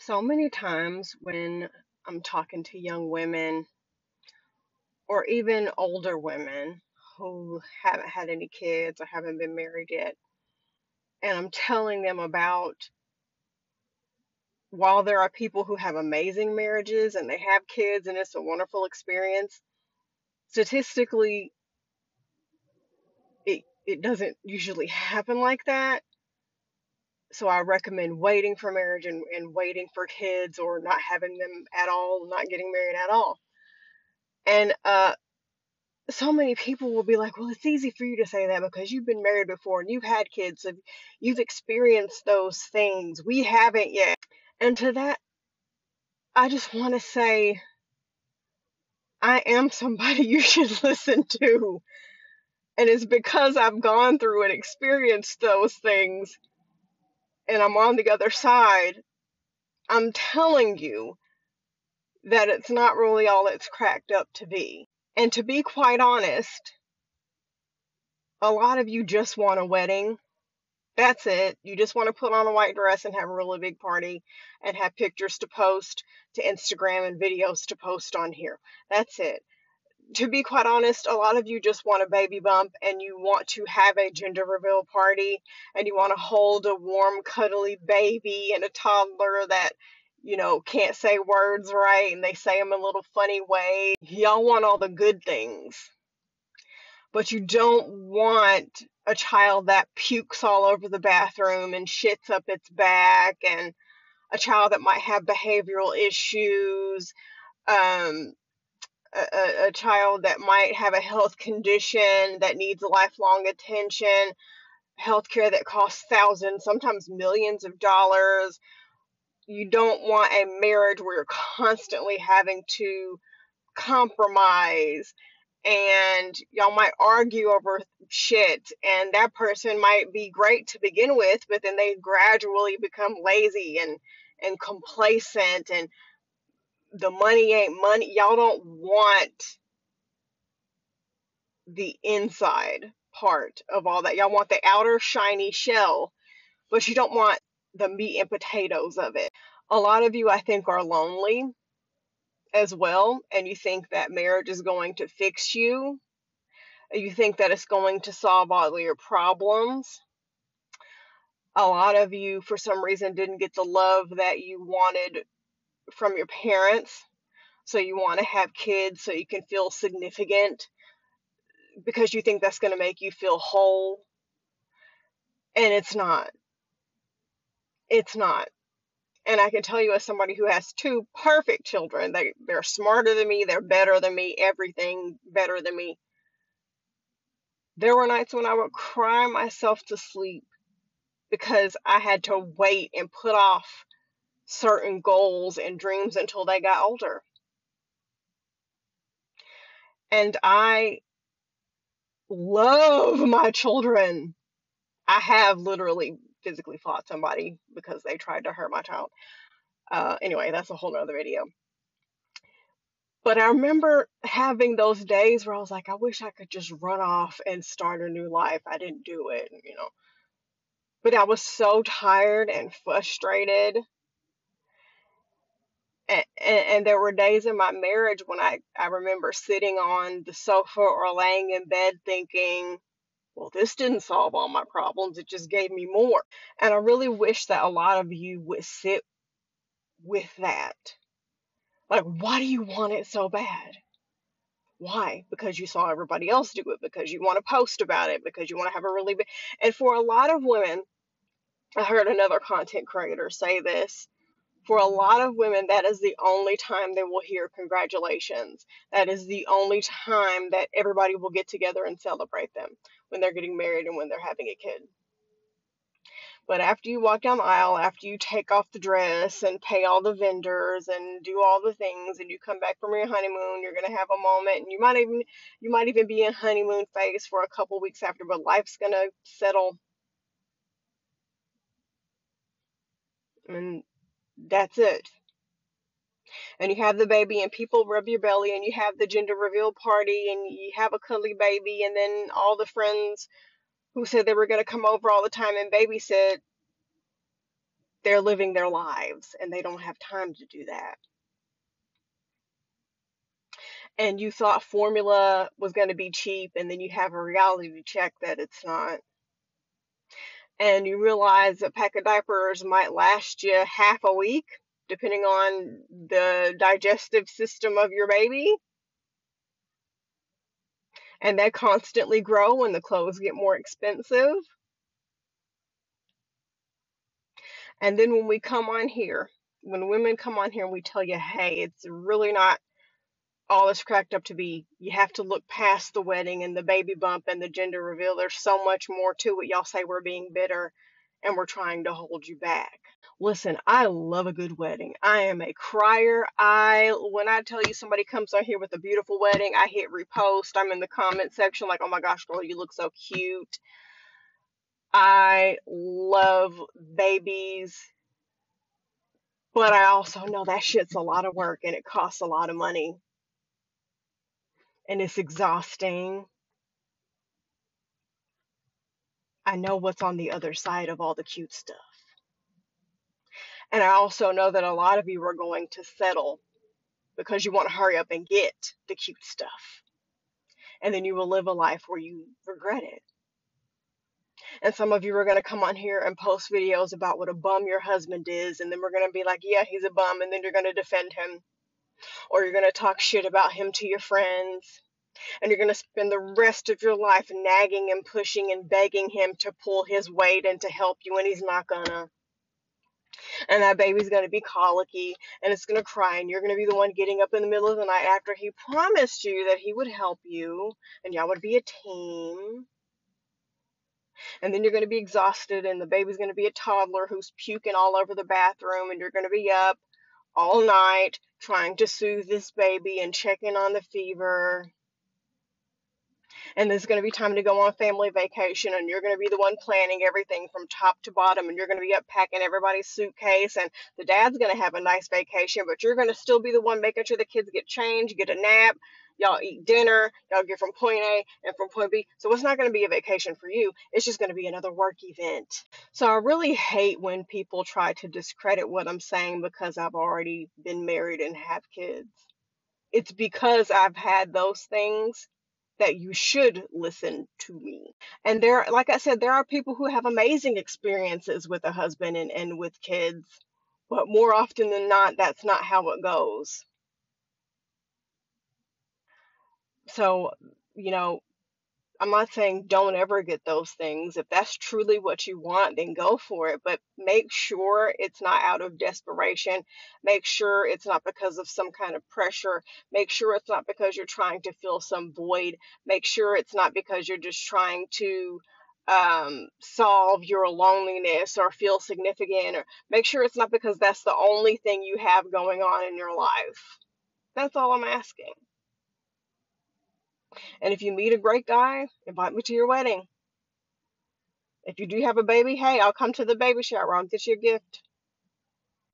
So many times when I'm talking to young women or even older women who haven't had any kids or haven't been married yet, and I'm telling them about while there are people who have amazing marriages and they have kids and it's a wonderful experience, statistically, it doesn't usually happen like that. So I recommend waiting for marriage and waiting for kids or not having them at all, not getting married at all. And so many people will be like, well, it's easy for you to say that because you've been married before and you've had kids, so you've experienced those things. We haven't yet. And to that, I just want to say, I am somebody you should listen to. And it's because I've gone through and experienced those things and I'm on the other side. I'm telling you that it's not really all it's cracked up to be. And to be quite honest, a lot of you just want a wedding. That's it. You just want to put on a white dress and have a really big party and have pictures to post to Instagram and videos to post on here. That's it. To be quite honest, a lot of you just want a baby bump and you want to have a gender reveal party and you want to hold a warm, cuddly baby and a toddler that, can't say words right and they say them in a little funny way. Y'all want all the good things, but you don't want a child that pukes all over the bathroom and shits up its back, and a child that might have behavioral issues, um, a child that might have a health condition that needs lifelong attention, healthcare that costs thousands, sometimes millions of dollars. You don't want a marriage where you're constantly having to compromise and y'all might argue over shit, and that person might be great to begin with, but then they gradually become lazy and complacent, and the money ain't money. Y'all don't want the inside part of all that. Y'all want the outer shiny shell, but you don't want the meat and potatoes of it. A lot of you, I think, are lonely as well, and you think that marriage is going to fix you. You think that it's going to solve all your problems. A lot of you, for some reason, didn't get the love that you wanted from your parents. So you want to have kids so you can feel significant because you think that's going to make you feel whole. And it's not. It's not. And I can tell you, as somebody who has two perfect children, they're smarter than me, they're better than me, everything better than me. There were nights when I would cry myself to sleep because I had to wait and put off certain goals and dreams until they got older. And I love my children. I have literally physically fought somebody because they tried to hurt my child. Anyway, that's a whole nother video. But I remember having those days where I was like, I wish I could just run off and start a new life. I didn't do it. But I was so tired and frustrated. And there were days in my marriage when I remember sitting on the sofa or laying in bed thinking, well, this didn't solve all my problems. It just gave me more. And I really wish that a lot of you would sit with that. Like, why do you want it so bad? Why? Because you saw everybody else do it, because you want to post about it, because you want to have a really big. And for a lot of women, I heard another content creator say this. For a lot of women, that is the only time they will hear congratulations. That is the only time that everybody will get together and celebrate them, when they're getting married and when they're having a kid. But after you walk down the aisle, after you take off the dress and pay all the vendors and do all the things, and you come back from your honeymoon, you're gonna have a moment, and you might even be in honeymoon phase for a couple weeks after, but life's gonna settle, and that's it. And you have the baby, and people rub your belly, and you have the gender reveal party, and you have a cuddly baby, and then all the friends who said they were gonna come over all the time and babysit, they're living their lives and they don't have time to do that. And you thought formula was going to be cheap, and then you have a reality check that it's not. And you realize a pack of diapers might last you half a week, depending on the digestive system of your baby. And they constantly grow when the clothes get more expensive. And then when we come on here, when women come on here and we tell you, hey, it's really not all it's cracked up to be. You have to look past the wedding and the baby bump and the gender reveal. There's so much more to it. Y'all say we're being bitter and we're trying to hold you back. Listen, I love a good wedding. I am a crier. When I tell you somebody comes on here with a beautiful wedding, I hit repost. I'm in the comment section like, oh my gosh, girl, you look so cute. I love babies, but I also know that shit's a lot of work and it costs a lot of money and it's exhausting. I know what's on the other side of all the cute stuff. And I also know that a lot of you are going to settle because you want to hurry up and get the cute stuff. And then you will live a life where you regret it. And some of you are going to come on here and post videos about what a bum your husband is. And then we're going to be like, yeah, he's a bum. And then you're going to defend him. Or you're going to talk shit about him to your friends. And you're going to spend the rest of your life nagging and pushing and begging him to pull his weight and to help you. And he's not going to. And that baby's going to be colicky and it's going to cry, and you're going to be the one getting up in the middle of the night after he promised you that he would help you and y'all would be a team. And then you're going to be exhausted and the baby's going to be a toddler who's puking all over the bathroom, and you're going to be up all night trying to soothe this baby and checking on the fever. And there's going to be time to go on family vacation, and you're going to be the one planning everything from top to bottom, and you're going to be up packing everybody's suitcase, and the dad's going to have a nice vacation, but you're going to still be the one making sure the kids get changed, get a nap, y'all eat dinner, y'all get from point A and from point B. So it's not going to be a vacation for you. It's just going to be another work event. So I really hate when people try to discredit what I'm saying because I've already been married and have kids. It's because I've had those things that you should listen to me. And there, like I said, there are people who have amazing experiences with a husband and with kids, but more often than not, that's not how it goes. So, you know, I'm not saying don't ever get those things. If that's truly what you want, then go for it. But make sure it's not out of desperation. Make sure it's not because of some kind of pressure. Make sure it's not because you're trying to fill some void. Make sure it's not because you're just trying to solve your loneliness or feel significant. Or make sure it's not because that's the only thing you have going on in your life. That's all I'm asking. And if you meet a great guy, invite me to your wedding. If you do have a baby, hey, I'll come to the baby shower. I'll get you a gift.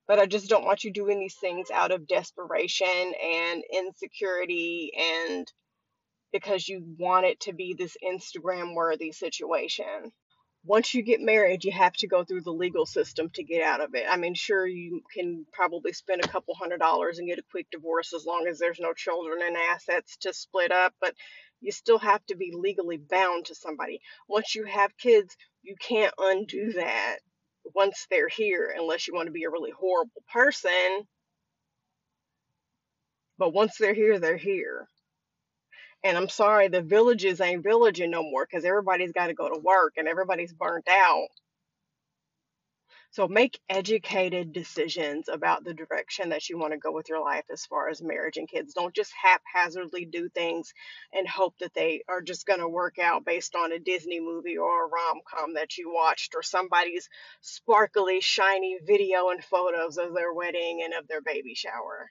But I just don't want you doing these things out of desperation and insecurity and because you want it to be this Instagram worthy situation. Once you get married, you have to go through the legal system to get out of it. I mean, sure, you can probably spend a couple $100s and get a quick divorce as long as there's no children and assets to split up, but you still have to be legally bound to somebody. Once you have kids, you can't undo that once they're here, unless you want to be a really horrible person. But once they're here, they're here. And I'm sorry, the villages ain't villaging no more because everybody's got to go to work and everybody's burnt out. So make educated decisions about the direction that you want to go with your life as far as marriage and kids. Don't just haphazardly do things and hope that they are just going to work out based on a Disney movie or a rom-com that you watched or somebody's sparkly, shiny video and photos of their wedding and of their baby shower.